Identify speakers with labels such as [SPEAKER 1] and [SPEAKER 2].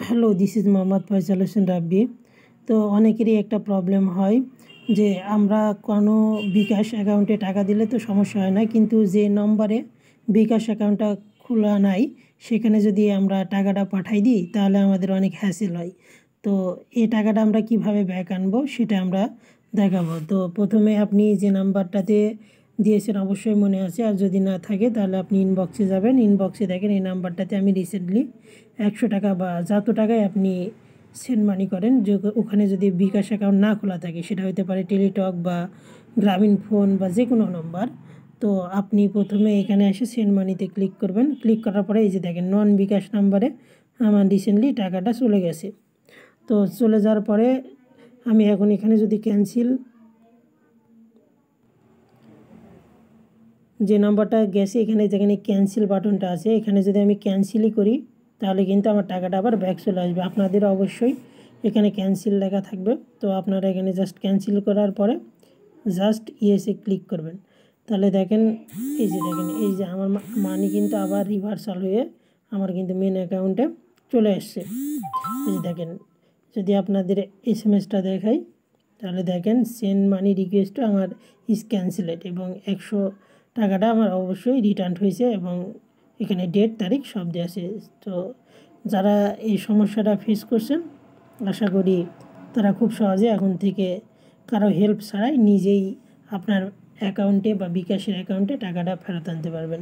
[SPEAKER 1] Hello, this is Mohammad Faisal Hossain Rabbi. তো অনেকেরই একটা প্রবলেম হয় যে আমরা কোনো বিকাশ অ্যাকাউন্টে টাকা দিলে তো সমস্যা হয় না, কিন্তু যে নম্বরে বিকাশ অ্যাকাউন্টটা খোলা নাই সেখানে যদি আমরা টাকাটা পাঠাই দিই তাহলে আমাদের অনেক হ্যাসেল হয়। তো এই টাকাটা আমরা কিভাবে ব্যাক আনবো সেটা আমরা দেখাবো। তো প্রথমে আপনি যে নাম্বারটাতে দিয়েছেন অবশ্যই মনে আছে, আর যদি না থাকে তাহলে আপনি ইনবক্সে যাবেন। ইনবক্সে দেখেন এই নাম্বারটাতে আমি রিসেন্টলি 100 টাকা বা যত টাকায় আপনি সেন্ড মানি করেন, যে ওখানে যদি বিকাশ অ্যাকাউন্ট না খোলা থাকে, সেটা হতে পারে টেলিটক বা গ্রামীণ ফোন বা যে কোনো নম্বর, তো আপনি প্রথমে এখানে এসে সেন্ড মানিতে ক্লিক করবেন। ক্লিক করার পরে এই যে দেখেন নন বিকাশ নাম্বারে আমার রিসেন্টলি টাকাটা চলে গেছে। তো চলে যাওয়ার পরে আমি এখন এখানে যদি ক্যান্সেল, যে নাম্বারটা গেছে এখানে যেখানে ক্যান্সেল বাটনটা আছে, এখানে যদি আমি ক্যান্সেলই করি তাহলে কিন্তু আমার টাকাটা আবার ব্যাক চলে আসবে। আপনাদের অবশ্যই এখানে ক্যান্সেল লেখা থাকবে, তো আপনারা এখানে জাস্ট ক্যান্সেল করার পরে জাস্ট ইয়েসে ক্লিক করবেন। তাহলে দেখেন এই যে আমার মানি কিন্তু আবার রিভার্সাল হয়ে আমার কিন্তু মেন অ্যাকাউন্টে চলে এসছে। এই যে দেখেন, যদি আপনাদের এসএমএসটা দেখাই তাহলে দেখেন সেন্ড মানি রিকোয়েস্ট আমার ইজ ক্যান্সেলেড, এবং 100 টাকাটা আমার অবশ্যই রিটার্ন হয়েছে এবং এখানে ডেট তারিখ সব দেওয়া আছে। তো যারা এই সমস্যাটা ফেস করছেন আশা করি তারা খুব সহজে এখন থেকে কারো হেল্প ছাড়াই নিজেই আপনার অ্যাকাউন্টে বা বিকাশের অ্যাকাউন্টে টাকাটা ফেরত আনতে পারবেন।